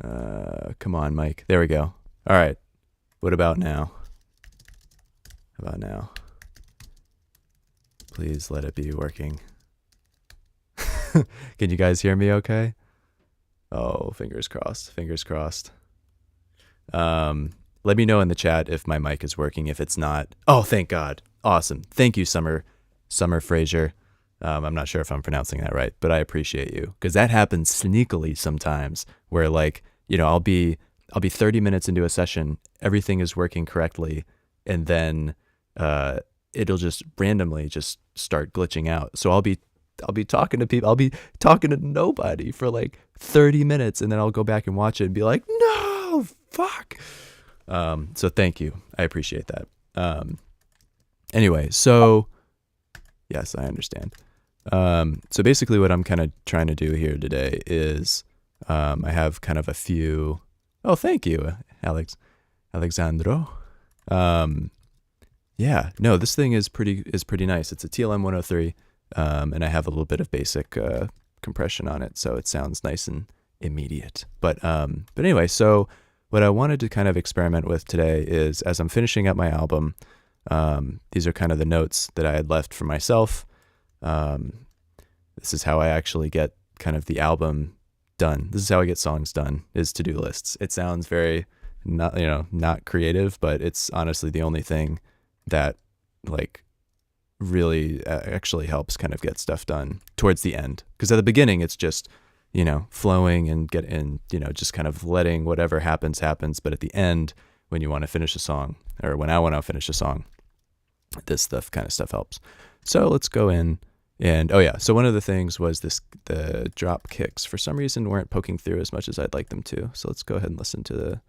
Come on, Mike. There we go. All right. What about now? How about now? Please let it be working. Can you guys hear me okay? Oh, fingers crossed. Fingers crossed. Let me know in the chat if my mic is working. If it's not, oh, thank God. Awesome. Thank you, Summer Fraser. I'm not sure if I'm pronouncing that right, but I appreciate you, because that happens sneakily sometimes where, like, you know, I'll be 30 minutes into a session, everything is working correctly, and then it'll just randomly just start glitching out. So I'll be talking to people, I'll be talking to nobody for like 30 minutes, and then I'll go back and watch it and be like, no, fuck. So thank you. I appreciate that. Anyway, so yes, I understand. So basically what I'm kind of trying to do here today is, I have kind of a few, oh, thank you, Alexandro. Yeah, no, this thing is pretty nice. It's a TLM 103. And I have a little bit of basic, compression on it, so it sounds nice and immediate. But anyway, so what I wanted to kind of experiment with today is, as I'm finishing up my album, these are kind of the notes that I had left for myself. This is how I actually get kind of the album done. This is how I get songs done, is to-do lists. It sounds very not creative, but it's honestly the only thing that, like, really actually helps kind of get stuff done towards the end. Because at the beginning, it's just, flowing and just kind of letting whatever happens. But at the end, when you want to finish a song, or when I want to finish a song, this kind of stuff helps. So let's go in. And so one of the things was the drop kicks for some reason weren't poking through as much as I'd like them to. So let's go ahead and listen to the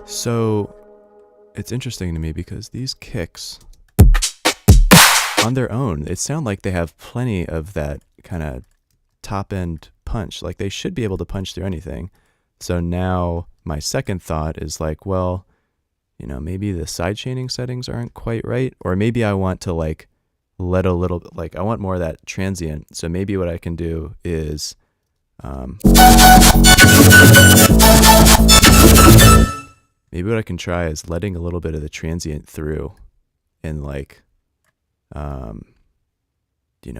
So it's interesting to me because these kicks on their own, it sound like they have plenty of that kind of top end punch. Like, they should be able to punch through anything. So now my second thought is like, well, maybe the sidechaining settings aren't quite right, or maybe I want to like let a little, like, I want more of that transient. So maybe what I can do is maybe what I can try is letting a little bit of the transient through, and like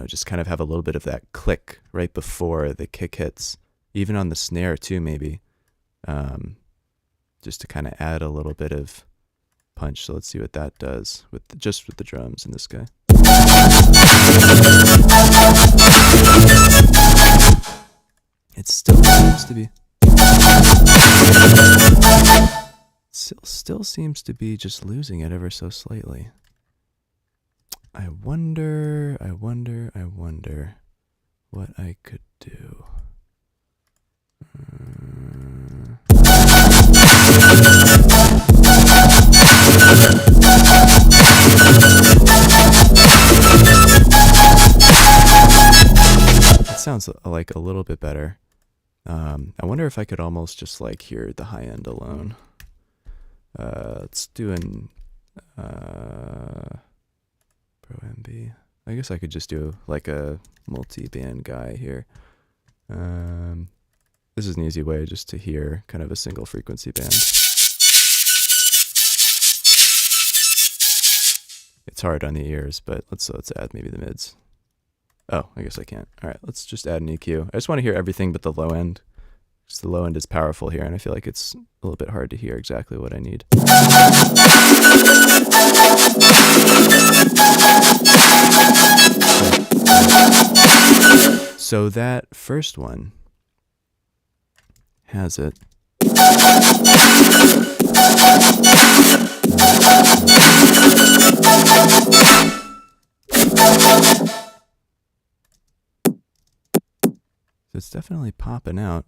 just kind of have a little bit of that click right before the kick hits, even on the snare too, maybe, just to kind of add a little bit of punch. So let's see what that does with the drums in this guy. It still seems to be still seems to be just losing it ever so slightly. I wonder what I could do. That sounds like a little bit better. I wonder if I could almost just like hear the high end alone. Let's do an Pro MB. I guess I could just do like a multi-band guy here. This is an easy way just to hear kind of a single frequency band. It's hard on the ears, but let's add maybe the mids. Oh, I guess I can't. All right, let's just add an EQ. I just want to hear everything but the low end, because the low end is powerful here, and I feel like it's a little bit hard to hear exactly what I need. So that first one has it. So it's definitely popping out.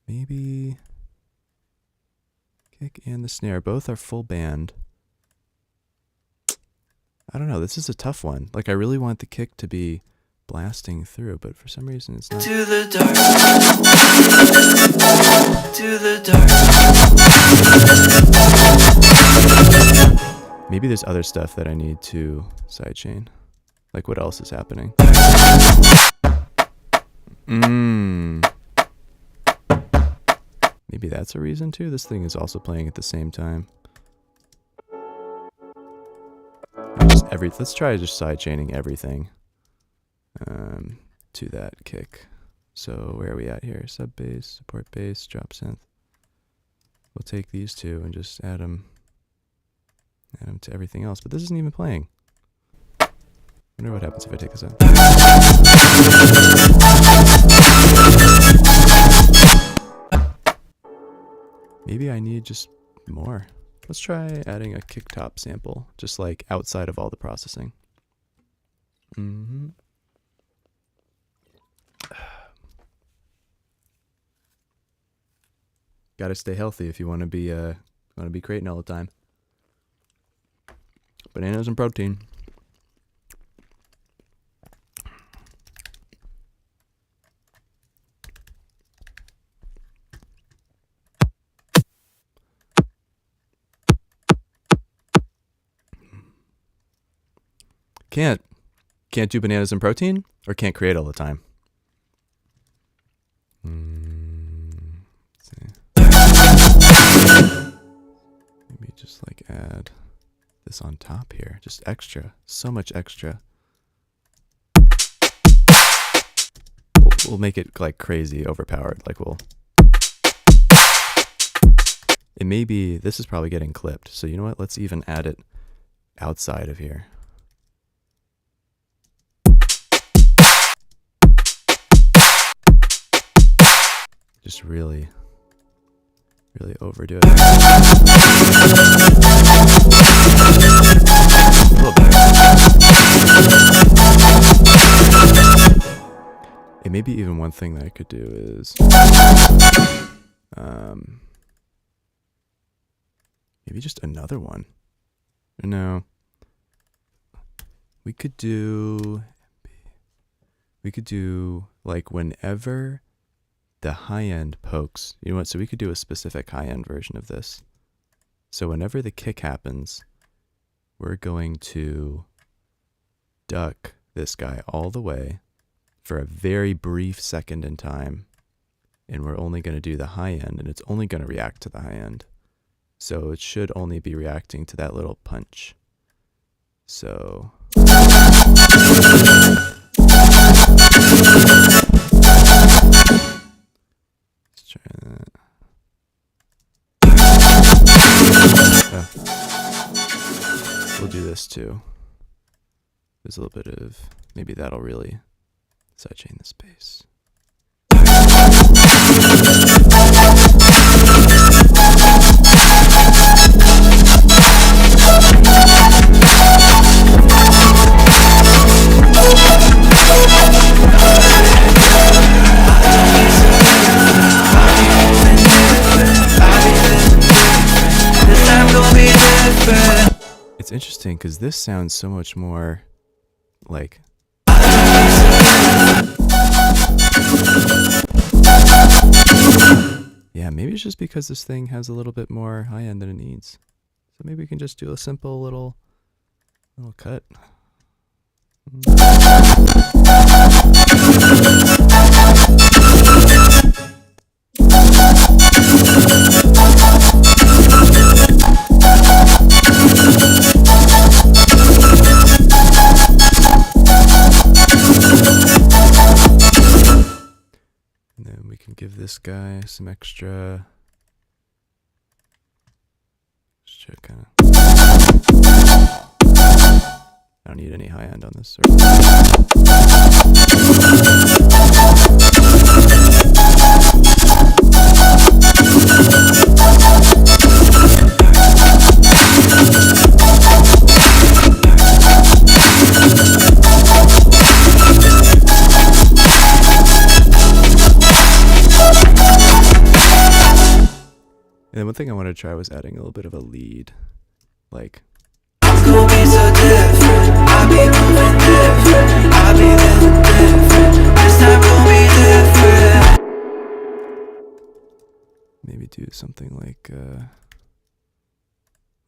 Maybe kick and the snare both are full band. I don't know, this is a tough one. Like, I really want the kick to be blasting through, but for some reason it's not. To the dark. To the dark. Maybe there's other stuff that I need to sidechain. Like what else is happening? Maybe that's a reason too. This thing is also playing at the same time. Let's try just sidechaining everything to that kick. So where are we at here? Sub bass, support bass, drop synth. We'll take these two and just add them to everything else. But this isn't even playing. I wonder what happens if I take this out. Maybe I need just more. Let's try adding a kick top sample, just like outside of all the processing. Gotta stay healthy if you want to be creating all the time. Bananas and protein. Can't do bananas and protein, or can't create all the time. Let's see. Maybe just like add this on top here, just extra, so much extra. We'll make it like crazy overpowered. Like it may be. This is probably getting clipped. So you know what? Let's even add it outside of here. Just really overdo it. A little bit. And maybe even one thing that I could do is maybe just another one. No. We could do like whenever the high-end pokes, you know what, so we could do a specific high-end version of this. So whenever the kick happens, we're going to duck this guy all the way for a very brief second in time, and we're only going to do the high end, and it's only going to react to the high end. So it should only be reacting to that little punch. So we'll do this too. There's a little bit of, maybe that'll really sidechain the space. It's interesting because this sounds so much more like yeah, maybe it's just because this thing has a little bit more high end than it needs. So maybe we can just do a simple little cut. And then we can give this guy some extra kind of. I don't need any high end on this. And then one thing I wanted to try was adding a little bit of a lead, like. Be so different. I be moving different. I be living different. maybe do something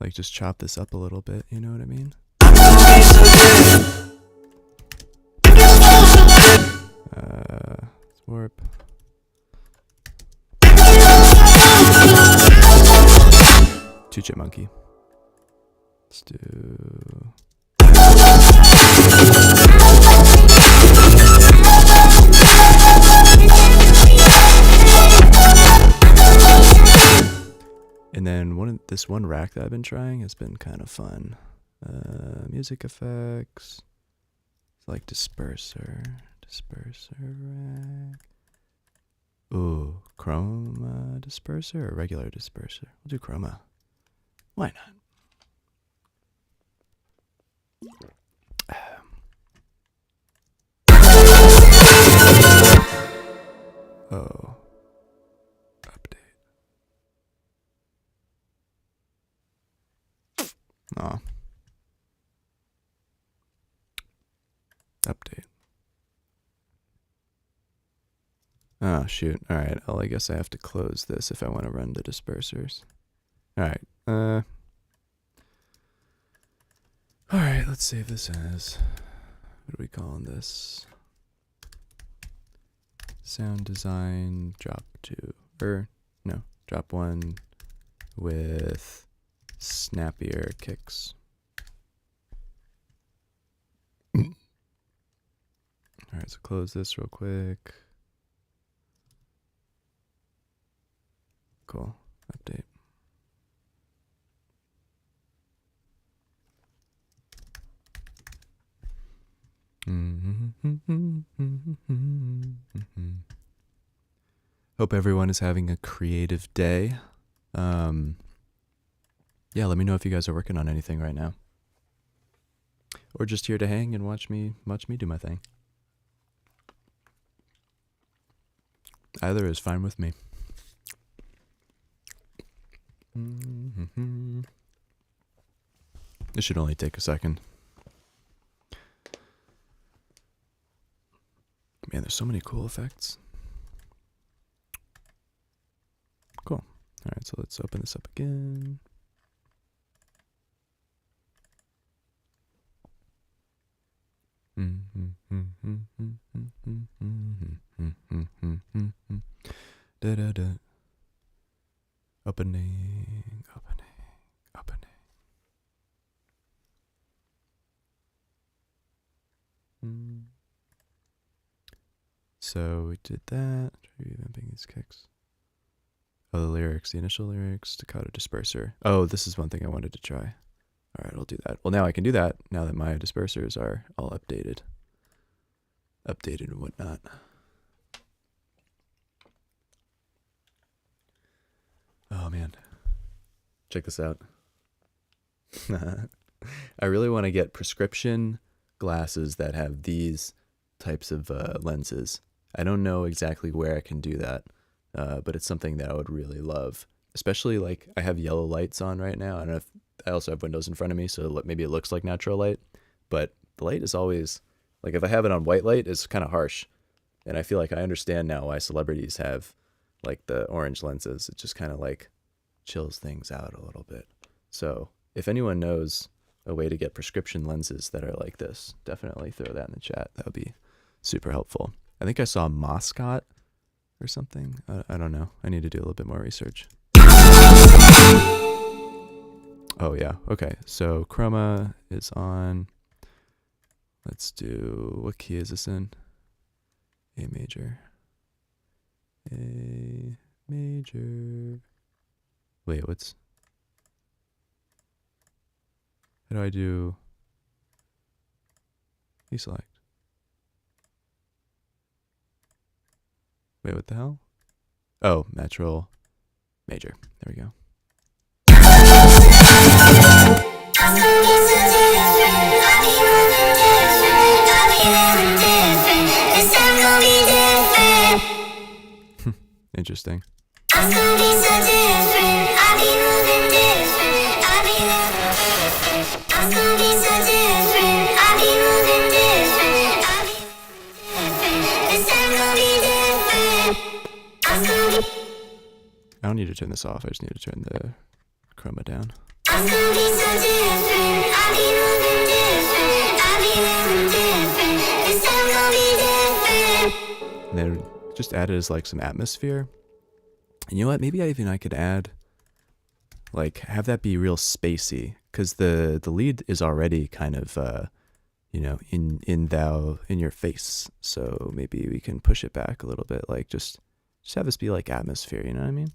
like just chop this up a little bit, you know what I mean? Let's warp. Two chip monkey. Let's do. And then this one rack that I've been trying has been kind of fun. Music effects. It's like disperser rack. Ooh, chroma disperser or regular disperser? We'll do chroma. Why not? Oh. Update. Aw. Update. Oh, shoot. Alright, well, I guess I have to close this if I want to run the dispersers. Alright, alright, let's save this as... What are we calling this? Sound design drop 2. No, drop 1 with snappier kicks. Alright, so close this real quick. Cool. Update. Hope everyone is having a creative day. Yeah, let me know if you guys are working on anything right now. Or just here to hang and watch me do my thing. Either is fine with me. This should only take a second. Man, there's so many cool effects. Cool. Alright, so let's open this up again. Da da da. Opening. So we did that. Revamping these kicks. Oh, the lyrics, the initial lyrics, staccato disperser. Oh, this is one thing I wanted to try. All right, I'll do that. Well, now I can do that now that my dispersers are all updated. Updated and whatnot. Oh, man. Check this out. I really want to get prescription glasses that have these types of lenses. I don't know exactly where I can do that, but it's something that I would really love. Especially, like, I have yellow lights on right now. I don't know if I also have windows in front of me, so maybe it looks like natural light. But the light is always, like, if I have it on white light, it's kind of harsh. And I feel like I understand now why celebrities have, like, the orange lenses. It just kind of, like, chills things out a little bit. So if anyone knows a way to get prescription lenses that are like this, definitely throw that in the chat. That would be super helpful. I think I saw a Moscot or something. I don't know. I need to do a little bit more research. Oh, yeah. Okay. So chroma is on. Let's do, what key is this in? A major. A major. Wait, what's... How do I do... Deselect. Wait, what the hell? Oh, natural major. There we go. Interesting. I don't need to turn this off. I just need to turn the chroma down. And then just add it as like some atmosphere. And you know what? Maybe I could add, like, have that be real spacey, because the lead is already kind of you know, in your face. So maybe we can push it back a little bit, like just have this be like atmosphere, you know what I mean?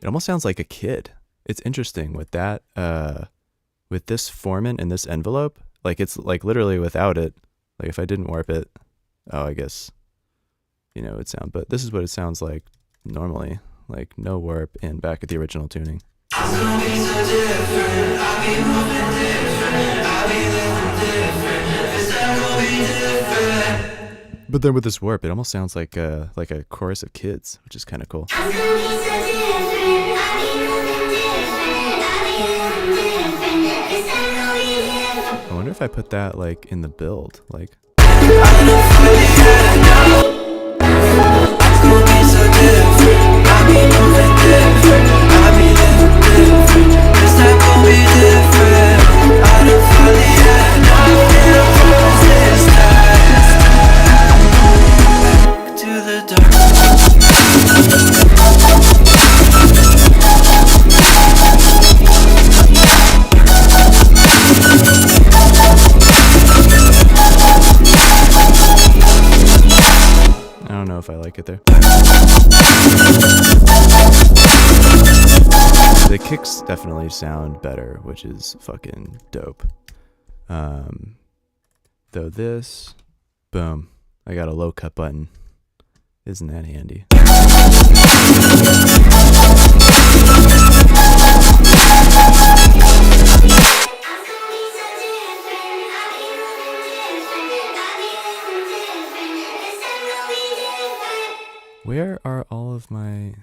It almost sounds like a kid. It's interesting with that, with this formant and this envelope, like it's like literally without it, like if I didn't warp it, oh, I guess, you know, it would sound, but this is what it sounds like normally, like no warp and back at the original tuning. But then with this warp, it almost sounds like a chorus of kids, which is kind of cool. I wonder if I put that like in the build, like. I don't know if I like it there. The kicks definitely sound better, which is fucking dope. Though this, boom, I got a low cut button. Isn't that handy? Where are all of my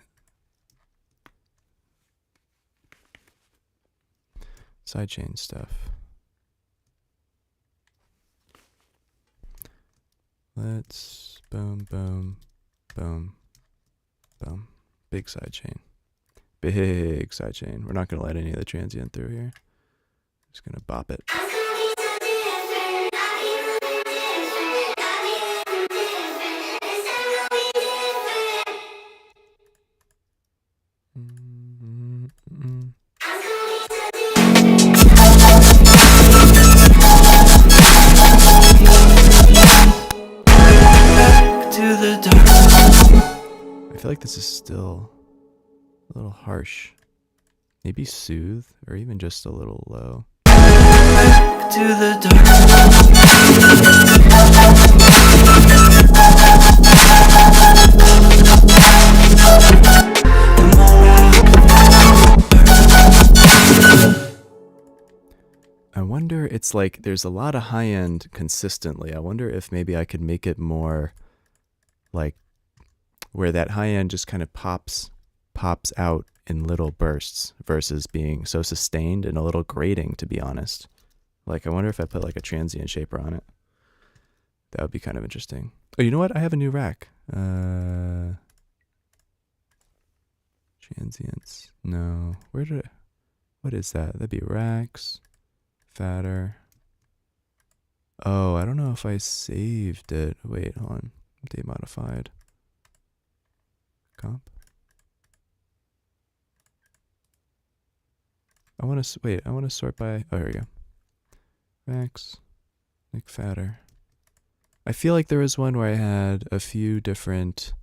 sidechain stuff? Let's boom, boom, boom, boom. Big sidechain. Big sidechain. We're not going to let any of the transient through here. Just going to bop it. I feel like this is still a little harsh. Maybe soothe, or even just a little low. To the dark. I wonder, it's like there's a lot of high end consistently. I wonder if maybe I could make it more like where that high end just kind of pops out in little bursts versus being so sustained and a little grating, to be honest. Like, I wonder if I put like a transient shaper on it. That would be kind of interesting. Oh, you know what? I have a new rack. Transients. No. What is that? That'd be racks. Fatter. Oh, I don't know if I saved it. Wait, hold on. Date modified. Comp. I want to sort by, oh, here we go. Max, make fatter. I feel like there was one where I had a few different,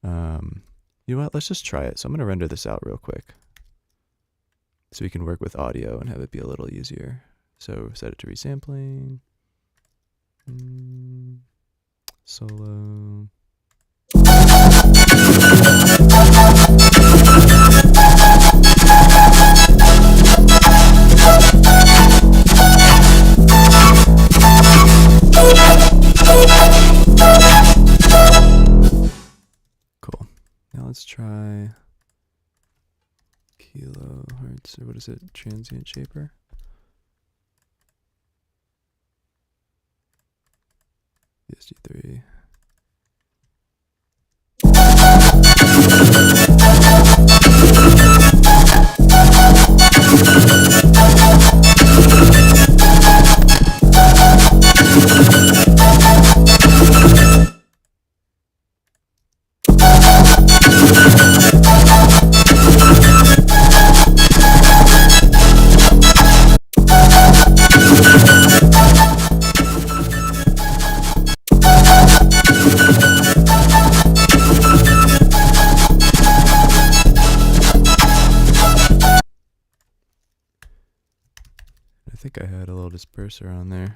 you know what, let's just try it. So I'm going to render this out real quick so we can work with audio and have it be a little easier. So set it to resampling. Solo. Cool. Now let's try kilohertz, or what is it? Transient shaper. PSD3. I think I had a little disperser on there.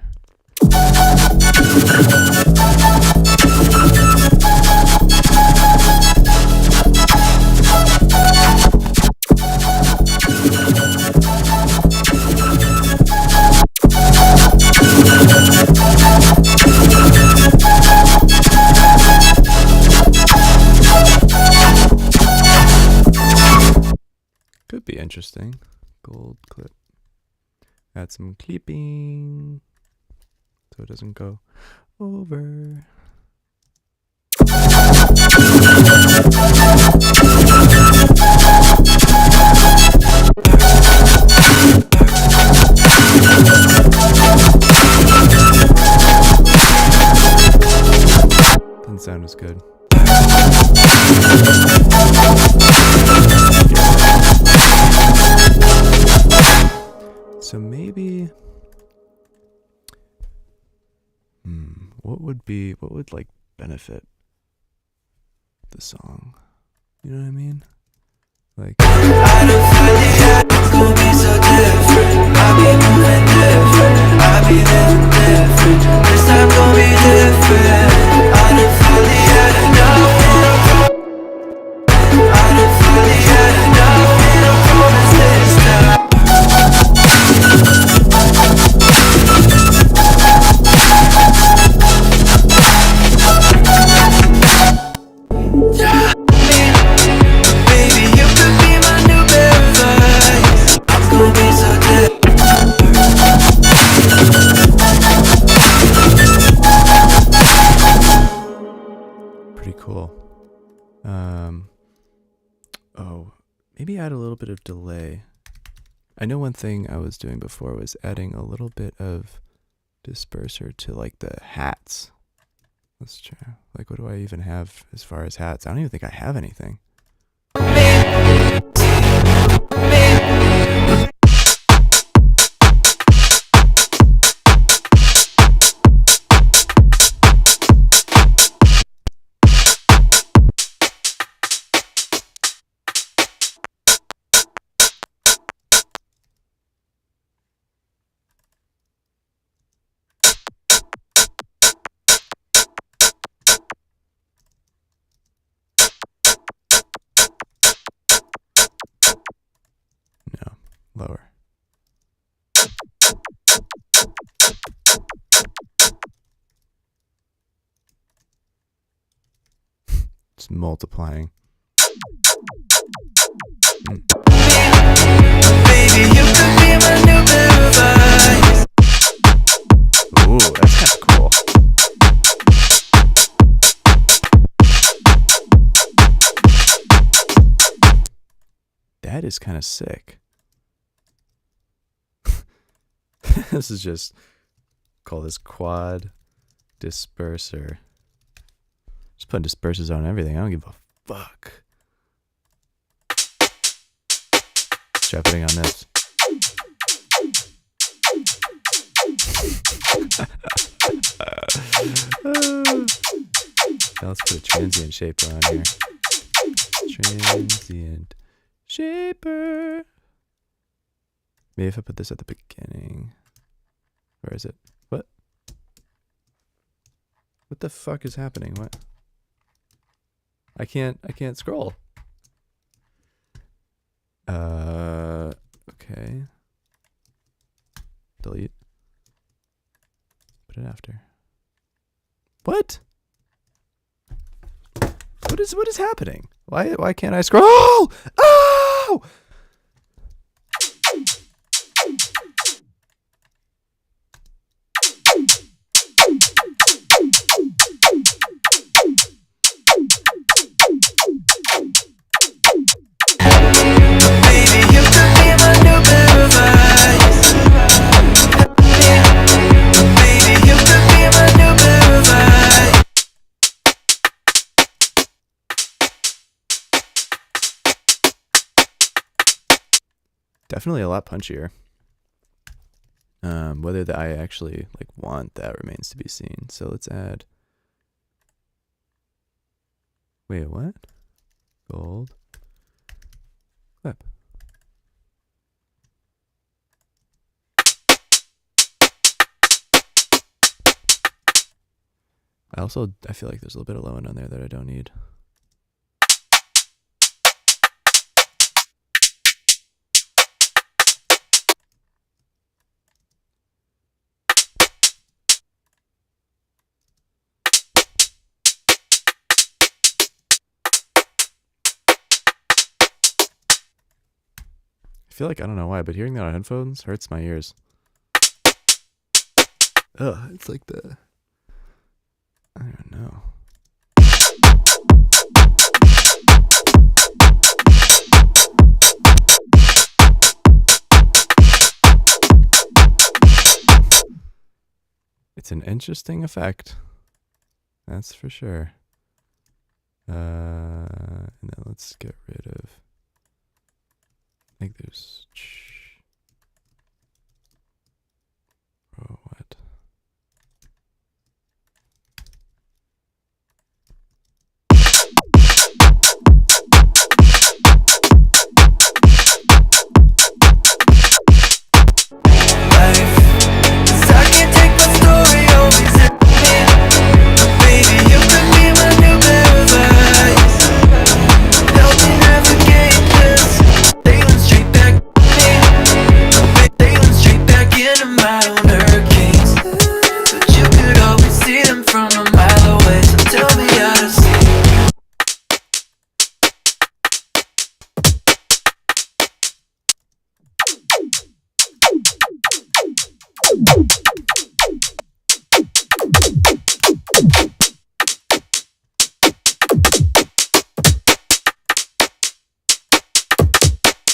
Could be interesting. Gold clip. Add some clipping so it doesn't go over. Doesn't sound as good. So maybe, what would like benefit the song? You know what I mean? Like, I don't feel it, it's gonna be so different. I'll be moving different, I'll be living different. This time gonna be different. I don't feel it yet, I know. I don't feel it yet, I know. And I promise this time. Yeah. Baby, you could be my new paradise. It's gonna be so good. Pretty cool. Oh, maybe add a little bit of delay. I know one thing I was doing before was adding a little bit of disperser to like the hats. Let's try. Like, what do I even have as far as hats? I don't even think I have anything. No, lower. It's multiplying. Baby, you could be my new paradise. Ooh, that's kind of cool. That is kind of sick. This is just, call this quad disperser. Just putting dispersers on everything. I don't give a fuck. Let's try putting on this. Now let's put a transient shaper on here. Transient shaper. Maybe if I put this at the beginning. Where is it? What? What the fuck is happening? What? I can't scroll. Okay. Delete. Put it after. What? What is happening? Why can't I scroll? Oh! Definitely a lot punchier. Whether that I actually like want that remains to be seen. So let's add. Wait, what? Gold. Clip. I feel like there's a little bit of low end on there that I don't need. I feel like, I don't know why, but hearing that on headphones hurts my ears. Ugh, it's like I don't know. It's an interesting effect. That's for sure. And then let's get rid of, I think there's, oh, what?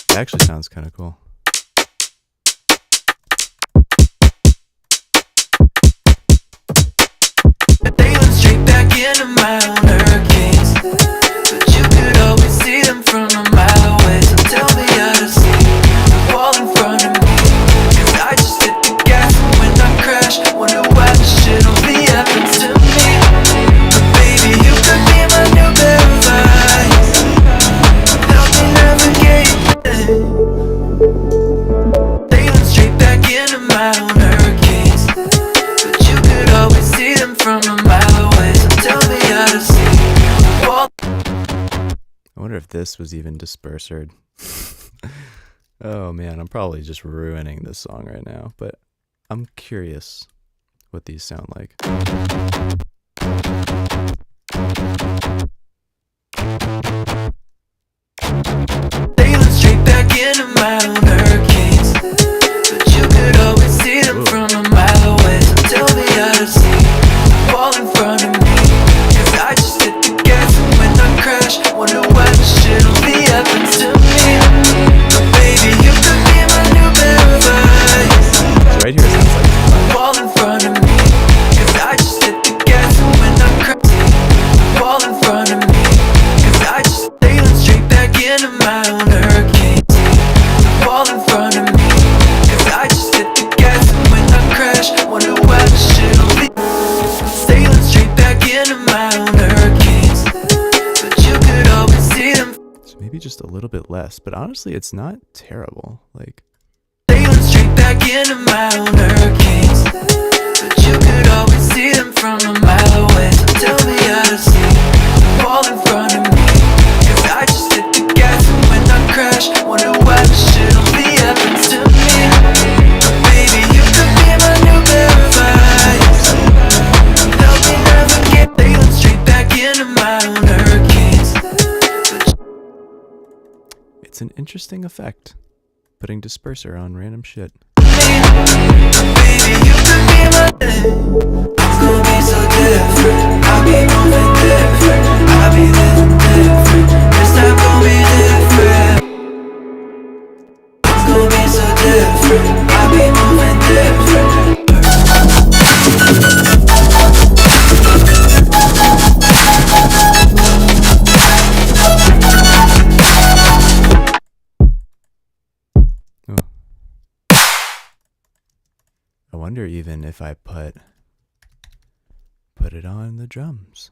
It actually sounds kind of cool. They went straight back into my own hurricanes, but you could always see them from a mile away. So tell me how to see the wall in front of me, 'cause I just hit the gas and when I crash, wonder why this shit only happens to me. But baby, you could be my new pair of eyes, help me navigate. They went straight back into my own hurricanes, but you could always see them from a mile away. So tell me how to see the wall. I wonder if this was even dispersored. Oh man, I'm probably just ruining this song right now, but I'm curious what these sound like. They went straight back into my own hurricanes, but you could always see them from a mile away. So tell me how to see the wall in front of me, 'cause I just hit the gas and when I crash, wonder why this shit only happens to me. But baby, you could be my new pair of eyes. So right here it sounds like The wall in front of me, 'cause I just hit the gas and when I crash, the wall in front of me, 'cause I just, they went straight back into my own hurricanes. The wall in front of me, 'cause I just hit the gas and when I crash, wonder why this shit only. They went straight back into my own hurricanes, but you could always see them. so maybe just a little bit less, but honestly it's not terrible. Like They went straight back into my own hurricanes, but you could always see them from a mile away. So tell me how to see the wall in front of me, 'cause I just hit the gas and when I crash, wonder why this shit only happens to me. But baby, you could be my new pair of eyes, help me navigate. They went straight back into my own hurricanes, but it's an interesting effect, putting disperser on random shit. baby, you could be my. It's gonna be so different. I'll be moving different. I'll be living different. This time gonna be different. It's gonna be so different. I'll be moving different. Oh, wonder even if I put it on the drums.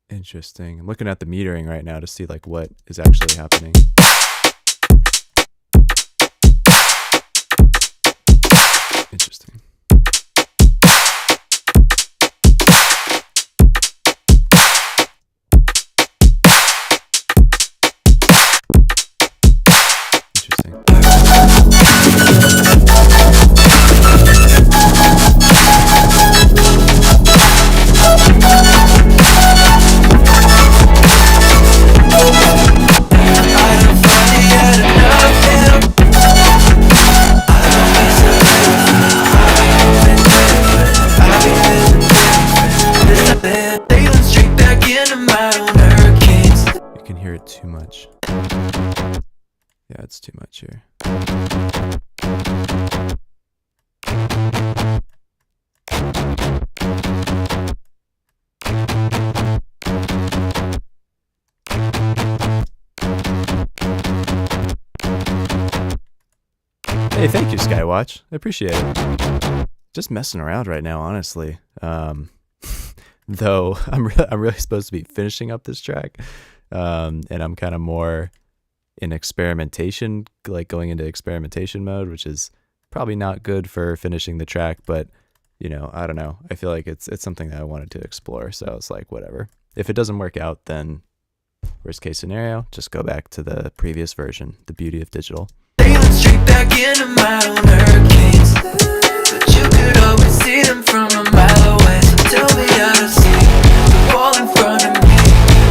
Interesting. I'm looking at the metering right now to see like what is actually happening. Interesting. Interesting. You can hear it too much. Yeah, it's too much here. Hey, thank you, Skywatch. I appreciate it. Just messing around right now, honestly. Though I'm really supposed to be finishing up this track, and I'm kind of more in experimentation, like going into experimentation mode, which is probably not good for finishing the track. But you know, I don't know. I feel like it's something that I wanted to explore. So it's like whatever. If it doesn't work out, then worst case scenario, just go back to the previous version. The beauty of digital. Straight back into my own hurricanes, but you could always see them from a mile away. So tell me how to see the wall in front of me,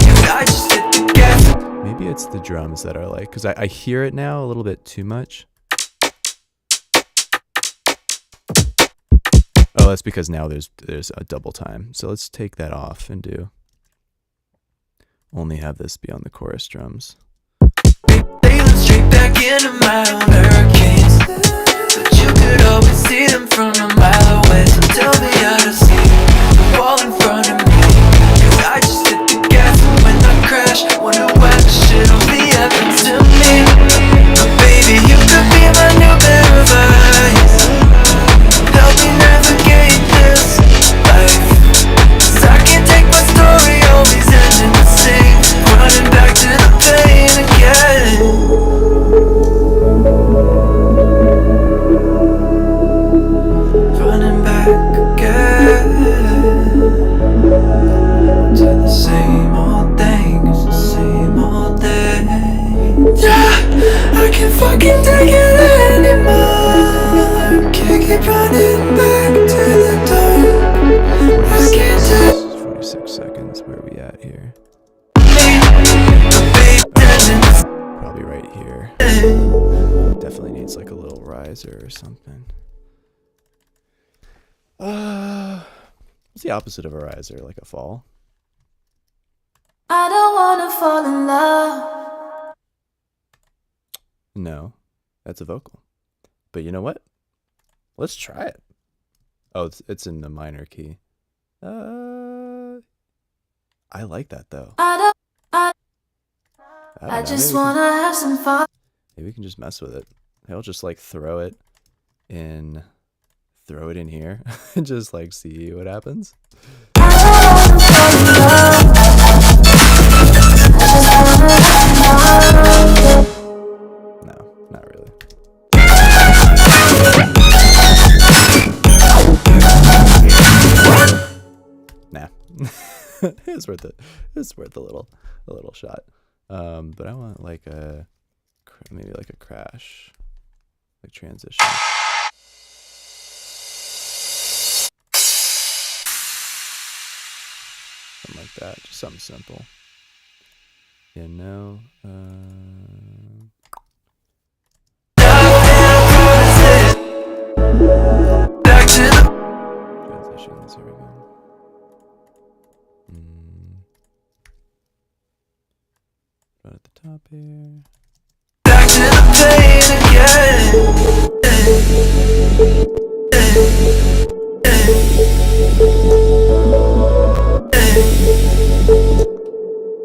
'cause I just hit the gas. Maybe it's the drums that are like, because I hear it now a little bit too much. Oh, that's because now there's a double time. So let's take that off and do only have this be on the chorus drums. Straight back into my own hurricanes, but you could always see them from a mile away. So tell me how to see the wall in front of me, 'cause I just hit the gas, and when I crash, wonder why this shit only happens to me. But baby, you could be my new pair of eyes, help me navigate this life, 'cause I can't take my story always ending the same, running back to the pain again. Running back again to the same old thing, it's the same old day. Yeah, I can't fucking take it anymore. Can't keep running back to the dark. I can't take 46 seconds. Where are we at here? Probably right here. Definitely needs like a little riser or something. What's the opposite of a riser? Like a fall? I don't wanna fall in love. No, that's a vocal. But you know what? Let's try it. Oh, it's in the minor key. I like that though. I don't know, just maybe we can- wanna have some fun. Maybe we can just mess with it. I'll just like throw it in here and just like see what happens. No, not really. Nah. It's worth it. It's worth a little shot. But I want like maybe like a crash, like transition. Something like that, just something simple. You know, transitions, here we go. Right at the top here. Back to the pain again.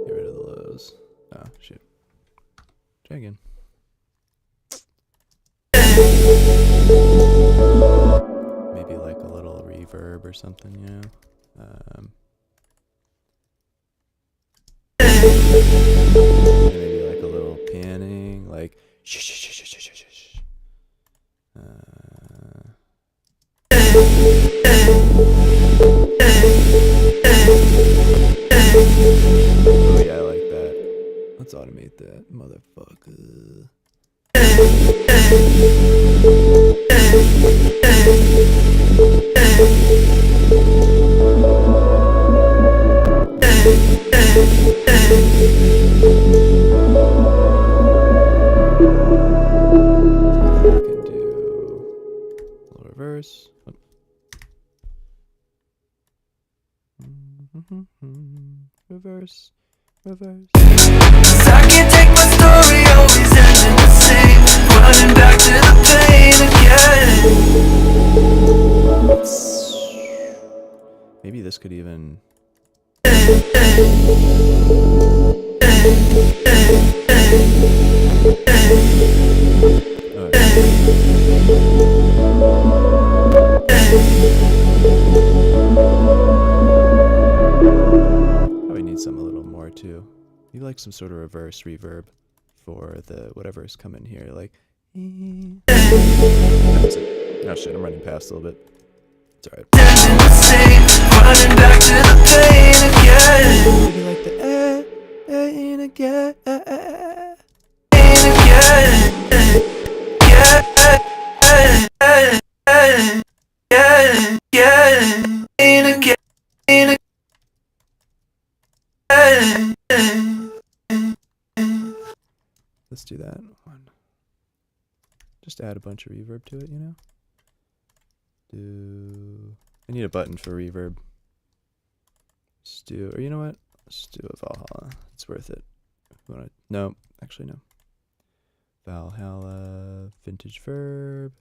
Get rid of the lows. Oh, shoot. Try again. Maybe like a little reverb or something, you know? Maybe like a little panning, like shh, shh, shh, shh, shh, shh, shh. Oh yeah, I like that. Let's automate that, motherfucker. Can do a little reverse. Reverse, reverse. 'Cause I can't take my story always ending the same. Running back to the pain again. Maybe this could even. Probably need some a little more too. Maybe like some sort of reverse reverb for the whatever's coming here. Like. That's it. Oh shit, I'm running past a little bit. It's alright. Running back to the pain again. Maybe like the and again. Let's do that one. Just add a bunch of reverb to it, you know? I need a button for reverb. Let's do, or you know what? Let's do a Valhalla. It's worth it. No, actually no. Valhalla, vintage verb.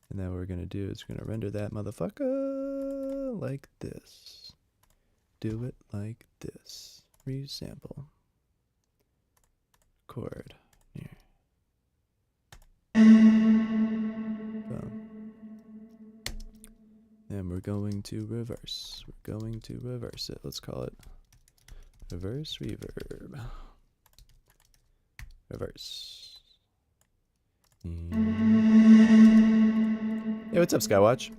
And then what we're going to do is we're going to render that motherfucker like this. Do it like this. Resample. Record. Here. Boom. And we're going to reverse. We're going to reverse it. Let's call it reverse reverb. Reverse. Hey, what's up, Skywatch?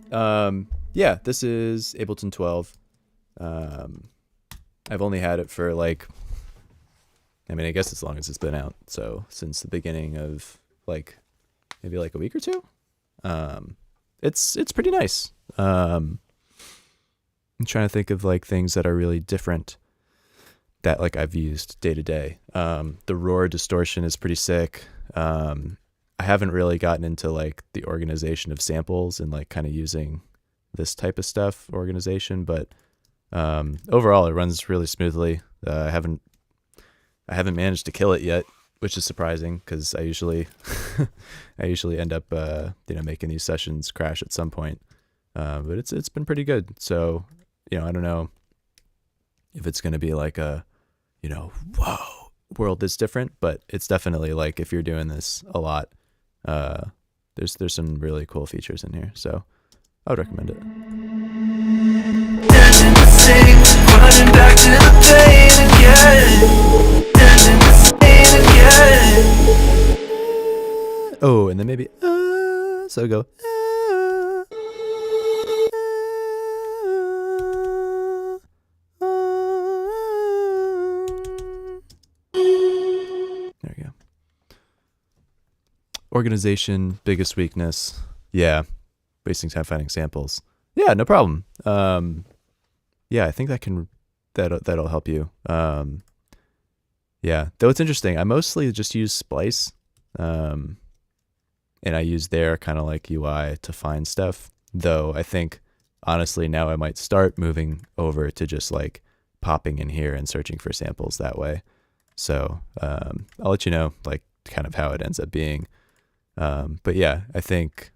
Yeah, this is Ableton 12. I've only had it for like, I mean, I guess as long as it's been out. So since the beginning of like, maybe like a week or two. It's pretty nice. I'm trying to think of like things that are really different that like I've used day to day. The roar distortion is pretty sick. I haven't really gotten into like the organization of samples and like kind of using this type of stuff organization, but overall it runs really smoothly. I haven't managed to kill it yet, which is surprising because I usually end up making these sessions crash at some point. But it's been pretty good. So, I don't know if it's going to be like a, whoa, world that's different, but it's definitely like if you're doing this a lot, there's some really cool features in here. So I would recommend it. Running back to the pain again. Oh, and then maybe so go. There we go. Organization, biggest weakness. Yeah, wasting time finding samples. Yeah, no problem. Yeah, I think that'll help you. Yeah, though it's interesting. I mostly just use Splice, and I use their kind of like UI to find stuff. Though I think honestly now I might start moving over to just like popping in here and searching for samples that way. So I'll let you know like kind of how it ends up being. But yeah, I think,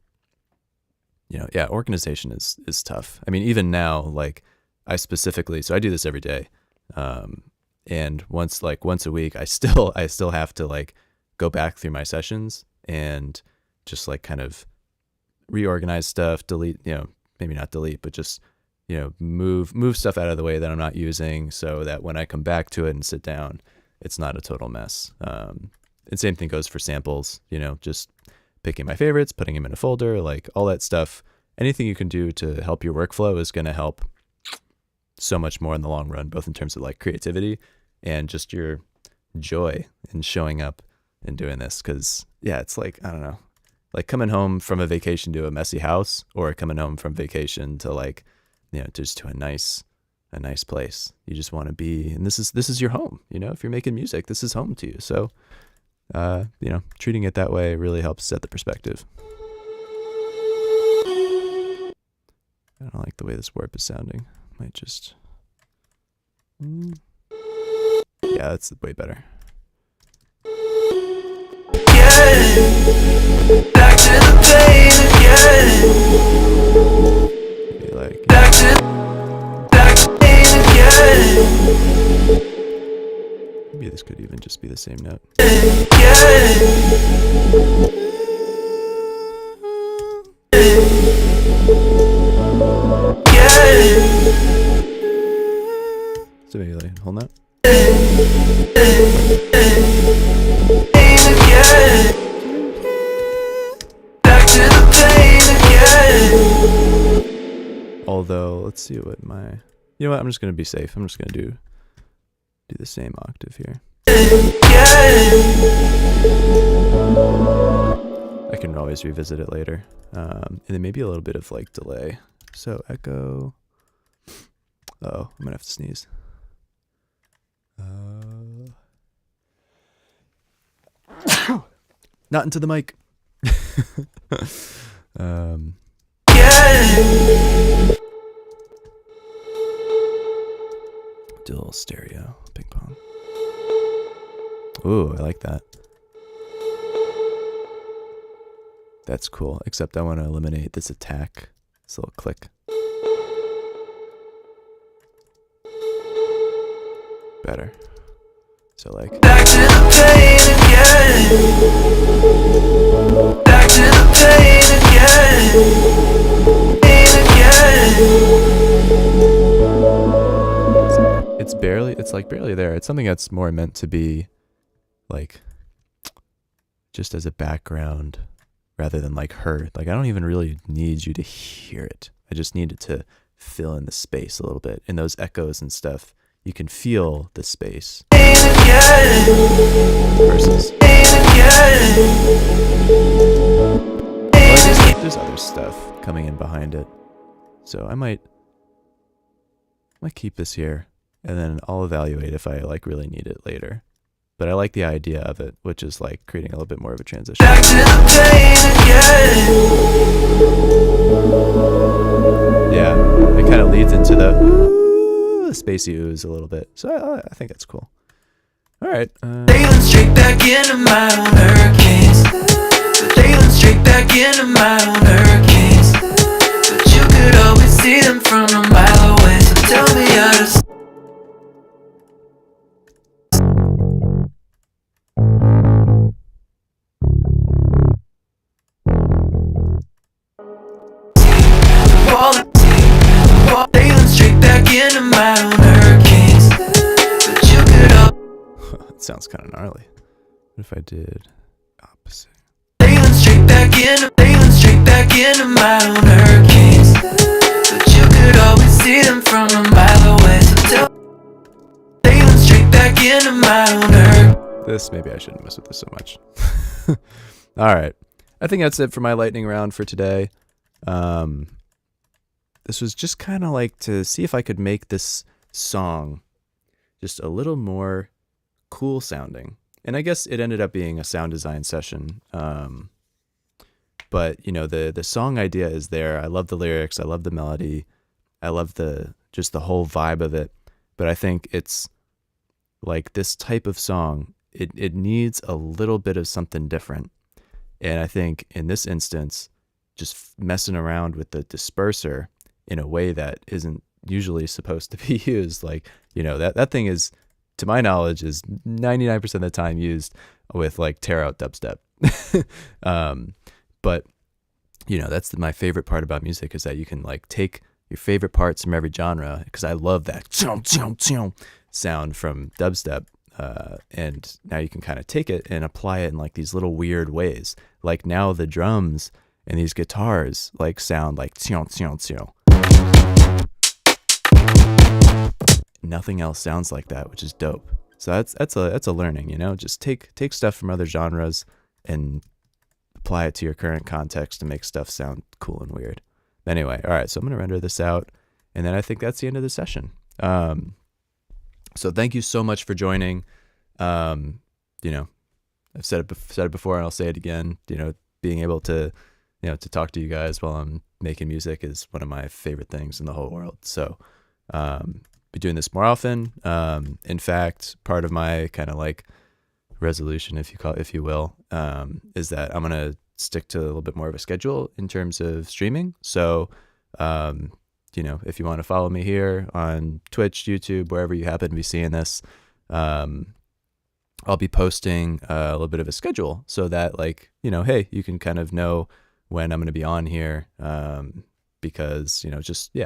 organization is tough. I mean, even now, like so I do this every day. And once a week, I still have to like go back through my sessions and just like kind of reorganize stuff, delete, maybe not delete, but just, move stuff out of the way that I'm not using so that when I come back to it and sit down, it's not a total mess. And same thing goes for samples, just picking my favorites, putting them in a folder, like all that stuff. Anything you can do to help your workflow is going to help so much more in the long run, both in terms of like creativity and just your joy in showing up and doing this. Cause yeah, it's like, I don't know, like coming home from a vacation to a messy house, or coming home from vacation to like, just to a nice place. You just want to be, and this is your home, if you're making music, this is home to you. So, treating it that way really helps set the perspective. I don't like the way this warp is sounding. Might just, yeah, that's way better. Back to the pain again. Maybe like, Back to pain again. maybe this could even just be the same note. So maybe like whole note. Although, let's see what I'm just going to be safe. I'm just going to do the same octave here. I can always revisit it later. And then maybe a little bit of like delay. So echo. Oh, I'm going to have to sneeze. Not into the mic. Do a little stereo ping pong. Ooh, I like that. That's cool, except I want to eliminate this attack. This little click. Better. So like. Back to the pain again. Back to the pain again. Pain again. It's like barely there. It's something that's more meant to be like just as a background rather than like heard. Like I don't even really need you to hear it. I just need it to fill in the space a little bit. In those echoes and stuff, you can feel the space. Versus there's other stuff coming in behind it. So I might keep this here, and then I'll evaluate if I like really need it later. But I like the idea of it, which is like creating a little bit more of a transition. Yeah, it kind of leads into the spacey ooze a little bit. So I think that's cool. All right. Sailing straight back into my own hurricanes. Sailing straight back into my own hurricanes. But you could always see them from a mile away. So tell me how to. Sailing straight back into my own hurricanes. But you could always. It sounds kind of gnarly. What if I did opposite? Sailing straight back into my own hurricanes. But you could always see them from a mile away. So tell. Sailing straight back into my own hurricanes. This, maybe I shouldn't mess with this so much. All right. I think that's it for my lightning round for today. This was just kind of like to see if I could make this song just a little more cool sounding. And I guess it ended up being a sound design session. But the song idea is there. I love the lyrics. I love the melody. I love just the whole vibe of it. But I think it's like this type of song, it needs a little bit of something different. And I think in this instance, just messing around with the disperser in a way that isn't usually supposed to be used, like, that thing is, to my knowledge, is 99% of the time used with like tear out dubstep. But that's my favorite part about music, is that you can like take your favorite parts from every genre, because I love that sound from dubstep. And now you can kind of take it and apply it in like these little weird ways. Like now the drums and these guitars like sound like nothing else sounds like that, which is dope. So that's a learning, just take stuff from other genres and apply it to your current context to make stuff sound cool and weird. Anyway, all right, so I'm going to render this out, and then I think that's the end of the session. So thank you so much for joining. I've said it before, and I'll say it again. Being able to, to talk to you guys while I'm making music is one of my favorite things in the whole world. So, be doing this more often. In fact, part of my kind of like resolution, if you will, is that I'm gonna stick to a little bit more of a schedule in terms of streaming. So, if you want to follow me here on Twitch, YouTube, wherever you happen to be seeing this, I'll be posting a little bit of a schedule so that, like, hey, you can kind of know when I'm going to be on here. Because,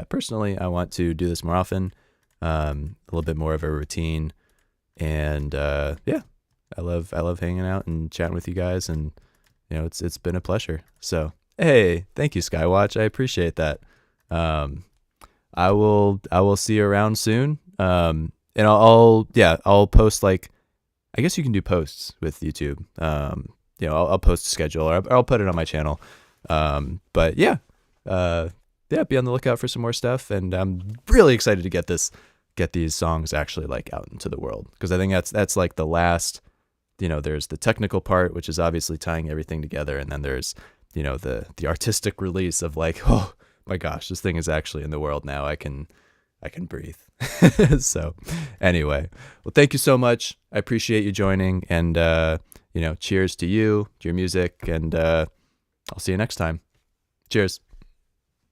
personally, I want to do this more often, a little bit more of a routine. And, I love hanging out and chatting with you guys. And, it's been a pleasure. So, hey, thank you, Skywatch. I appreciate that. I will see you around soon. And I'll post, like, I guess you can do posts with YouTube. I'll post a schedule, or I'll put it on my channel. But be on the lookout for some more stuff. And I'm really excited to get these songs actually like out into the world, because I think that's like the last, there's the technical part, which is obviously tying everything together. And then there's, the artistic release of like, oh my gosh, this thing is actually in the world now. I can breathe. So anyway, well, thank you so much. I appreciate you joining, and, cheers to you, to your music, and, I'll see you next time. Cheers.